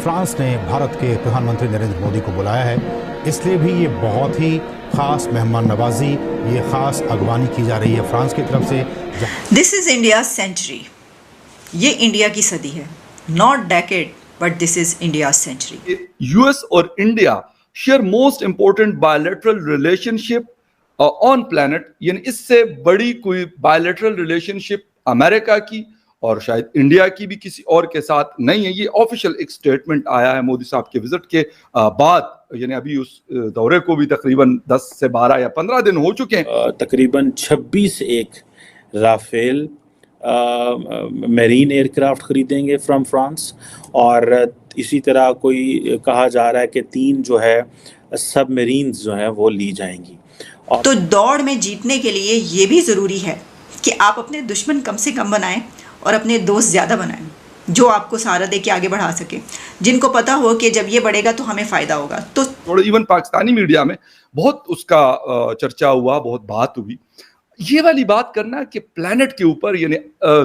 France ने भारत के प्रधानमंत्री नरेंद्र मोदी को बुलाया है, इसलिए भी ये बहुत ही खास मेहमान नवाजी, ये खास अगवानी की जा रही है फ्रांस की तरफ से। दिस इज इंडिया सेंचुरी, ये इंडिया की सदी है, not decade but this is India century. US और India share most important bilateral relationship on planet, यानी इससे बड़ी कोई बायलैटरल रिलेशनशिप अमेरिका की और शायद इंडिया की भी किसी और के साथ नहीं है। ये ऑफिशियल एक स्टेटमेंट आया है मोदी साहब के विजिट के बाद, यानी अभी उस दौरे को भी तकरीबन 10 से 12 या 15 दिन हो चुके हैं। तकरीबन 26 एक राफेल मेरीन एयरक्राफ्ट खरीदेंगे फ्रॉम फ्रांस, और इसी तरह कोई कहा जा रहा है कि 3 जो है सबमरीन्स जो है वो ली जाएंगी। और तो दौड़ में जीतने के लिए ये भी ज़रूरी है कि आप अपने दुश्मन कम से कम बनाएं और अपने दोस्त ज़्यादा बनाएं, जो आपको सहारा दे के आगे बढ़ा सके, जिनको पता हो कि जब ये बढ़ेगा तो हमें फ़ायदा होगा। तो इवन पाकिस्तानी मीडिया में बहुत उसका चर्चा हुआ, बहुत बात हुई। ये वाली बात करना कि प्लैनेट के ऊपर यानी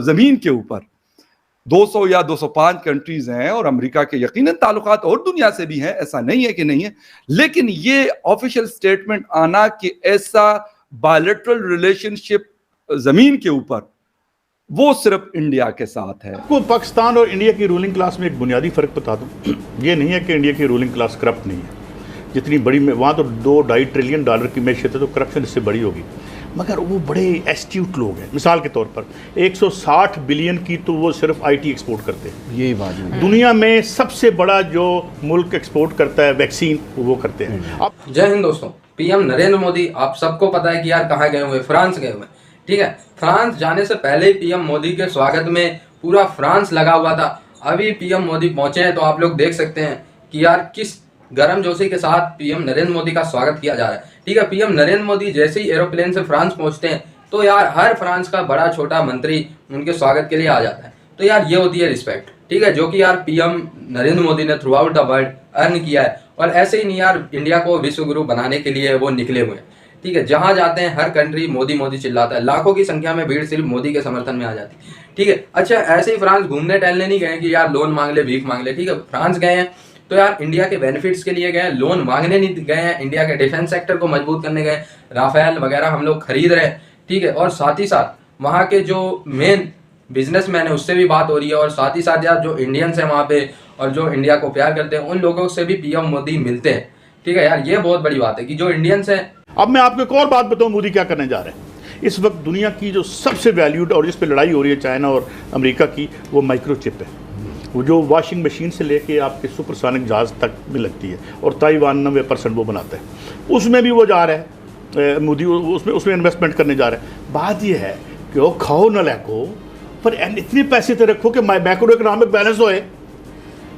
ज़मीन के ऊपर 200 या 205 कंट्रीज हैं और अमेरिका के यकीनन ताल्लुकात और दुनिया से भी हैं, ऐसा नहीं है कि नहीं है, लेकिन ये ऑफिशियल स्टेटमेंट आना कि ऐसा बायलैटरल रिलेशनशिप ज़मीन के ऊपर वो सिर्फ इंडिया के साथ है। आपको पाकिस्तान और इंडिया की रूलिंग क्लास में एक बुनियादी फ़र्क बता दूं, ये नहीं है कि इंडिया की रूलिंग क्लास करप्ट नहीं है, जितनी बड़ी में वहाँ तो $2-2.5 ट्रिलियन की मैशियत है, तो करप्शन इससे बड़ी होगी, मगर वो बड़े एस्ट्यूट लोग हैं। मिसाल के तौर पर 160 बिलियन की तो वो सिर्फ आईटी एक्सपोर्ट करते हैं। यही बात है, दुनिया में सबसे बड़ा जो मुल्क एक्सपोर्ट करता है वैक्सीन, वो करते हैं। अब जय हिंद दोस्तों, पीएम नरेंद्र मोदी, आप सबको पता है कि यार कहाँ गए हुए, फ्रांस गए हुए, ठीक है। फ्रांस जाने से पहले ही पीएम मोदी के स्वागत में पूरा फ्रांस लगा हुआ था। अभी पीएम मोदी पहुंचे हैं तो आप लोग देख सकते हैं कि यार किस गर्मजोशी के साथ पीएम नरेंद्र मोदी का स्वागत किया जा रहा है, ठीक है। पीएम नरेंद्र मोदी जैसे ही एरोप्लेन से फ्रांस पहुंचते हैं तो यार हर फ्रांस का बड़ा छोटा मंत्री उनके स्वागत के लिए आ जाता है। तो यार ये होती है रिस्पेक्ट, ठीक है, जो कि यार पीएम नरेंद्र मोदी ने through out the world earn किया है। और ऐसे ही नहीं यार, इंडिया को विश्व गुरु बनाने के लिए वो निकले हुए हैं, ठीक है। जहां जाते हैं हर कंट्री मोदी मोदी चिल्लाता है, लाखों की संख्या में भीड़ सिर्फ मोदी के समर्थन में आ जाती है, ठीक है। अच्छा, ऐसे ही फ्रांस घूमने टहलने नहीं गए कि यार लोन मांग ले, भीख मांग ले, ठीक है। फ्रांस गए हैं तो यार इंडिया के बेनिफिट्स के लिए गए, लोन मांगने नहीं गए हैं, इंडिया के डिफेंस सेक्टर को मजबूत करने गए, राफेल वगैरह हम लोग खरीद रहे हैं, ठीक है। और साथ ही साथ वहाँ के जो मेन बिजनेसमैन है उससे भी बात हो रही है, और साथ ही साथ यार जो इंडियंस हैं वहाँ पे और जो इंडिया को प्यार करते हैं उन लोगों से भी पीएम मोदी मिलते हैं, ठीक है। यार ये बहुत बड़ी बात है कि जो इंडियंस हैं। अब मैं आपको एक और बात बताऊं, मोदी क्या करने जा रहे हैं। इस वक्त दुनिया की जो सबसे वैल्यूड और जिस पे लड़ाई हो रही है चाइना और अमेरिका की, वो माइक्रोचिप है, वो जो वॉशिंग मशीन से लेके आपके सुपरसोनिक जहाज तक में लगती है, और ताइवान 90% वो बनाता है। उसमें भी वो जा रहा है मोदी, उसमें इन्वेस्टमेंट करने जा रहा है। बात ये है कि वो खाओ न लैको, पर इतने पैसे तो रखो कि मैक्रो इकोनॉमिक बैलेंस होए।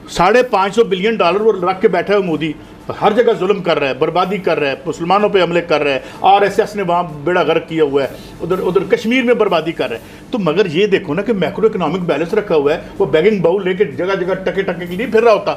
$550 बिलियन वो रख के बैठा है मोदी, हर जगह जुल्म कर रहा है, बर्बादी कर रहा है, मुसलमानों पे हमले कर रहा है, आरएसएस ने वहाँ बेड़ा गर्क किया हुआ है, उधर कश्मीर में बर्बादी कर रहा है। तो मगर ये देखो ना कि मैक्रो इकोनॉमिक बैलेंस रखा हुआ है, वो बैगिंग बाउल लेके जगह जगह टके टके के लिए फिर रहा होता।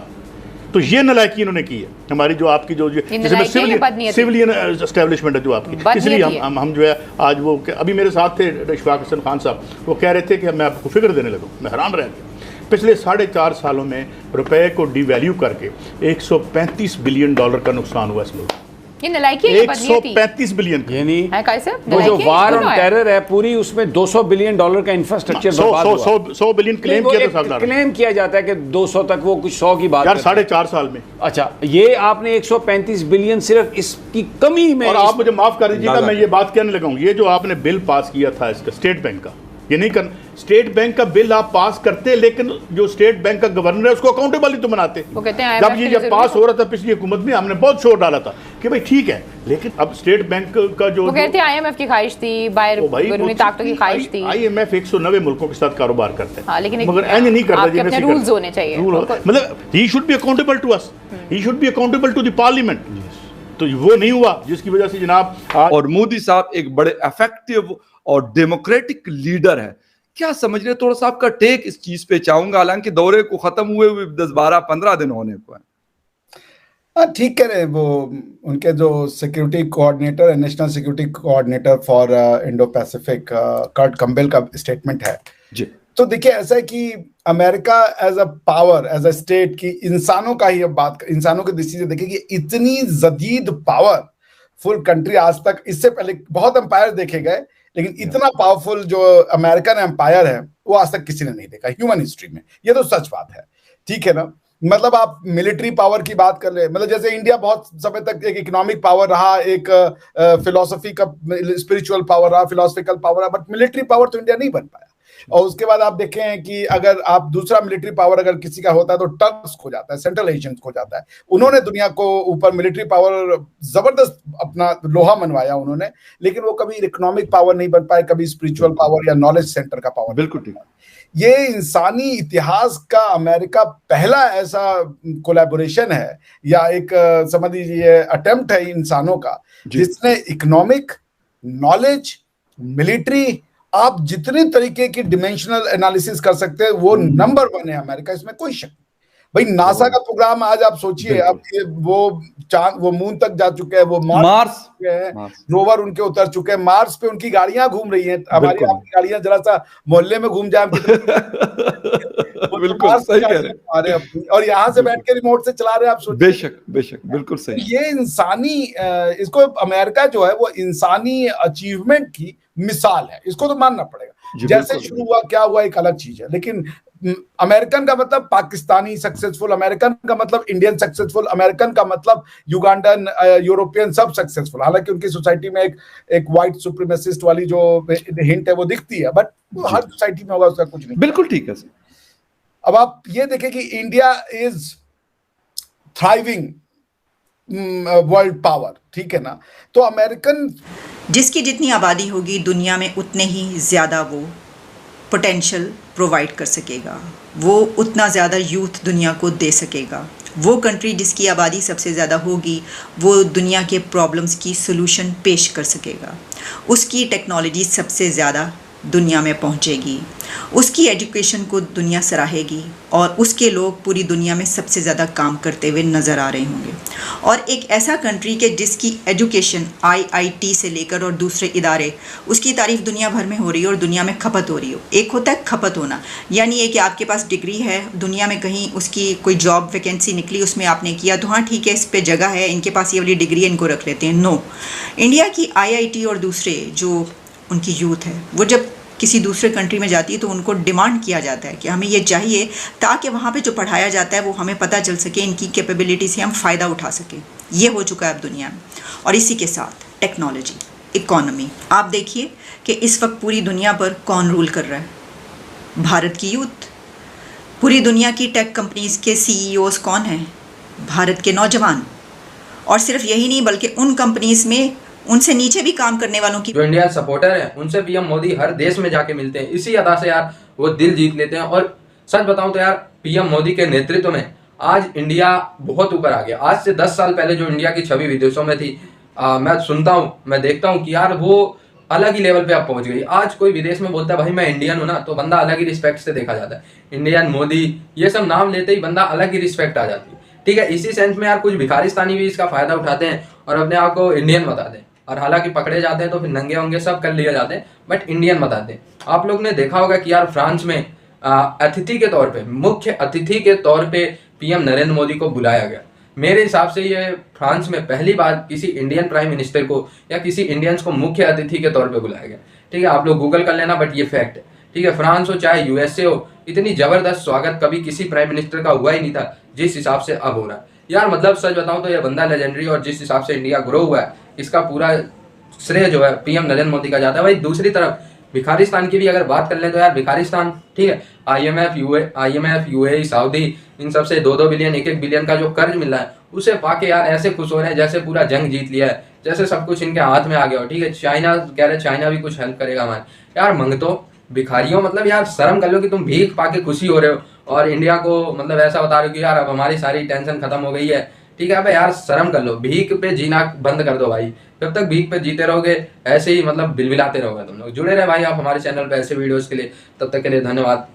तो ये नलायकी इन्होंने की है हमारी, जो आपकी जो सिविलियन एस्टेब्लिशमेंट है जो आपकी, इसलिए हम जो है आज वो अभी मेरे साथ थे इशफाक हसन खान साहब, वो कह रहे थे कि मैं आपको फिक्र देने लगा, मैं हैरान रह गया। पिछले 4.5 सालों में रुपए को डिवैल्यू करके $135 बिलियन का नुकसान हुआ इस मुल्क। ये नलायकी है, 135 बिलियन, यानी वो जो वार ऑन टेरर है पूरी, उसमें $200 बिलियन का इंफ्रास्ट्रक्चर बर्बाद हुआ। 100 बिलियन क्लेम किया था, क्लेम किया जाता है कि 200 तक, वो कुछ 100 की बात यार 4.5 साल में। अच्छा, ये आपने 135 बिलियन सिर्फ इसकी कमी में। और आप मुझे माफ कर दीजिएगा, मैं ये बात कहने लगा हूँ, ये जो आपने बिल पास किया था इसका स्टेट बैंक का, ये नहीं करना। स्टेट बैंक का बिल आप पास करते, लेकिन जो स्टेट बैंक का गवर्नर है उसको अकाउंटेबल ही तो बनाते। वो कहते हैं जब ये पास हो रहा था पिछली हुकूमत में, हमने बहुत शोर डाला था कि भाई ठीक है, लेकिन अब स्टेट बैंक का जो वो कहते हैं IMF की ख्वाहिश थी, बाहर ताकतों की ख्वाहिश थी। IMF 190 मुल्कों के साथ कारोबार करते हैं, लेकिन मगर ऐसे नहीं कर रहा। अपने रूल्स होने चाहिए, मतलब he should be accountable to us, he should be accountable to the parliament. तो वो नहीं हुआ, जिसकी वजह से जनाब। और मोदी साहब एक बड़े इफेक्टिव और डेमोक्रेटिक लीडर है, क्या समझ रहे? थोड़ा सा आपका टेक इस चीज पे चाहूंगा, हालांकि दौरे को खत्म हुए 10-12-15 दिन होने को है। ठीक कह रहे हैं वो, उनके जो सिक्योरिटी कोऑर्डिनेटर है, national security coordinator for Indo Pacific, Kurt Campbell का स्टेटमेंट है जी, तो देखिए ऐसा है कि America as a power, as a state की इंसानों का ही अब बात, इंसानों की दृष्टि से देखिए कि इतनी जदीद पावरफुल कंट्री आज तक, इससे पहले बहुत एम्पायर देखे गए, लेकिन इतना पावरफुल जो अमेरिकन एम्पायर है वो आज तक किसी ने नहीं देखा ह्यूमन हिस्ट्री में। ये तो सच बात है, ठीक है ना। मतलब आप मिलिट्री पावर की बात कर ले, मतलब जैसे इंडिया बहुत समय तक एक इकोनॉमिक पावर रहा, एक फिलोसफी का स्पिरिचुअल पावर रहा, फिलोसफिकल पावर रहा, बट मिलिट्री पावर तो इंडिया नहीं बन पाया। और उसके बाद आप देखें कि अगर आप दूसरा मिलिट्री पावर अगर किसी का होता है तो टर्क्स खो जाता है, सेंट्रल एशियंस खो जाता है। उन्होंने दुनिया को ऊपर मिलिट्री पावर जबरदस्त अपना लोहा मनवाया उन्होंने, लेकिन वो कभी इकोनॉमिक पावर नहीं बन पाए, कभी स्पिरिचुअल पावर या नॉलेज सेंटर का पावर। बिल्कुल ठीक। ये इंसानी इतिहास का अमेरिका पहला ऐसा कोलैबोरेशन है या एक समझ लीजिए अटेम्प्ट है इंसानों का, जिसने इकोनॉमिक, नॉलेज, मिलिट्री, आप जितने तरीके की डिमेंशनल एनालिसिस कर सकते हैं वो नंबर 1 है अमेरिका, इसमें कोई शक नहीं। भाई नासा का प्रोग्राम आज आप सोचिए, अब वो चांद, वो मून तक जा चुके हैं, वो मार्स रोवर उनके उतर चुके हैं, मार्स पे उनकी गाड़ियां घूम रही हैं। हमारी आपकी गाड़ियां जरा सा मोहल्ले में घूम जाए बिल्कुल सही कह रहे हैं, और यहाँ से बैठ के रिमोट से चला रहे हैं, आप सोचिए। बेशक बेशक बिल्कुल सही। ये इंसानी, इसको अमेरिका जो है वो इंसानी अचीवमेंट की मिसाल है, इसको तो मानना पड़ेगा। जैसे शुरू हुआ क्या हुआ एक अलग चीज है, लेकिन अमेरिकन का मतलब पाकिस्तानी सक्सेसफुल, अमेरिकन का मतलब इंडियन सक्सेसफुल, अमेरिकन का मतलब युगांडन, यूरोपियन सब सक्सेसफुल। हालांकि उनकी सोसाइटी में एक व्हाइट सुप्रीमेसिस्ट वाली जो हिंट है वो दिखती है, बट हर सोसाइटी में होगा, उसका कुछ नहीं। बिल्कुल ठीक है। अब आप ये देखें कि India is thriving world power, ठीक है ना। तो अमेरिकन, जिसकी जितनी आबादी होगी दुनिया में उतने ही ज़्यादा वो पोटेंशियल प्रोवाइड कर सकेगा, वो उतना ज़्यादा यूथ दुनिया को दे सकेगा। वो कंट्री जिसकी आबादी सबसे ज़्यादा होगी वो दुनिया के प्रॉब्लम्स की सलूशन पेश कर सकेगा, उसकी टेक्नोलॉजी सबसे ज़्यादा दुनिया में पहुंचेगी, उसकी एजुकेशन को दुनिया सराहेगी और उसके लोग पूरी दुनिया में सबसे ज़्यादा काम करते हुए नज़र आ रहे होंगे। और एक ऐसा कंट्री के जिसकी एजुकेशन IIT से लेकर और दूसरे इदारे, उसकी तारीफ़ दुनिया भर में हो रही है और दुनिया में खपत हो रही हो। एक होता है खपत होना, यानी ये कि आपके पास डिग्री है, दुनिया में कहीं उसकी कोई जॉब वैकेंसी निकली, उसमें आपने किया तो हाँ ठीक है, इस पे जगह है, इनके पास ये वाली डिग्री है, इनको रख लेते हैं। नो, इंडिया की IIT और दूसरे जो उनकी यूथ है वो जब किसी दूसरे कंट्री में जाती है तो उनको डिमांड किया जाता है कि हमें ये चाहिए ताकि वहाँ पे जो पढ़ाया जाता है वो हमें पता चल सके, इनकी कैपेबिलिटी से हम फ़ायदा उठा सकें। ये हो चुका है अब दुनिया में। और इसी के साथ टेक्नोलॉजी, इकॉनमी, आप देखिए कि इस वक्त पूरी दुनिया पर कौन रूल कर रहा है? भारत की यूथ। पूरी दुनिया की टेक कंपनीज़ के CEOs कौन हैं? भारत के नौजवान। और सिर्फ यही नहीं बल्कि उन कंपनीज़ में उनसे नीचे भी काम करने वालों की, जो इंडिया सपोर्टर हैं, उनसे PM मोदी हर देश में जाके मिलते हैं। इसी अदा से यार वो दिल जीत लेते हैं। और सच बताऊं तो यार PM मोदी के नेतृत्व में आज इंडिया बहुत ऊपर आ गया। आज से 10 साल पहले जो इंडिया की छवि विदेशों में थी, मैं सुनता हूँ, मैं देखता हूँ कि यार वो अलग ही लेवल पे अब पहुंच गई। आज कोई विदेश में बोलता है भाई मैं इंडियन हूँ ना, तो बंदा अलग ही रिस्पेक्ट से देखा जाता है। इंडियन, मोदी, ये सब नाम लेते ही बंदा अलग ही रिस्पेक्ट आ जाती है। ठीक है, इसी सेंस में यार कुछ भिखारिस्तानी भी इसका फायदा उठाते हैं और अपने आप को इंडियन बताते हैं। और हालांकि पकड़े जाते हैं तो फिर नंगे होंगे सब कर लिए जाते हैं, बट इंडियन बताते हैं। आप लोग ने देखा होगा कि यार फ्रांस में अतिथि के तौर पे, मुख्य अतिथि के तौर पे PM नरेंद्र मोदी को बुलाया गया। मेरे हिसाब से ये फ्रांस में पहली बार किसी इंडियन प्राइम मिनिस्टर को या किसी इंडियंस को मुख्य अतिथि के तौर पे बुलाया गया। ठीक है, आप लोग गूगल कर लेना, बट ये फैक्ट है। ठीक है, फ्रांस हो चाहे USA हो, इतनी जबरदस्त स्वागत कभी किसी प्राइम मिनिस्टर का हुआ ही नहीं था जिस हिसाब से अब हो रहा है। यार मतलब सच बताऊं तो ये बंदा लेजेंडरी, और जिस हिसाब से इंडिया ग्रो हुआ है इसका पूरा श्रेय जो है PM नरेंद्र मोदी का जाता है। भाई दूसरी तरफ भिखारिस्तान की भी अगर बात कर लें तो यार भिखारिस्तान, ठीक है, IMF, UAE, सऊदी, इन सब से 2-2 बिलियन, 1-1 बिलियन का जो कर्ज मिल रहा है उसे पाके यार ऐसे खुश हो रहे हैं जैसे पूरा जंग जीत लिया है, जैसे सब कुछ इनके हाथ में आ गया हो। ठीक है, चाइना कह रहे चाइना भी कुछ हेल्प करेगा हमारे। यार मंगतो भिखारियों, मतलब यार शर्म कर लो कि तुम भीख पाके खुशी हो रहे हो और इंडिया को मतलब ऐसा बता रहे हो कि यार अब हमारी सारी टेंशन खत्म हो गई है। ठीक है, अबे यार शर्म कर लो, भीख पे जीना बंद कर दो भाई। जब तक भीख पे जीते रहोगे ऐसे ही मतलब बिलबिलाते रहोगे तुम लोग। जुड़े रहे भाई आप हमारे चैनल पे ऐसे वीडियोस के लिए। तब तक के लिए धन्यवाद।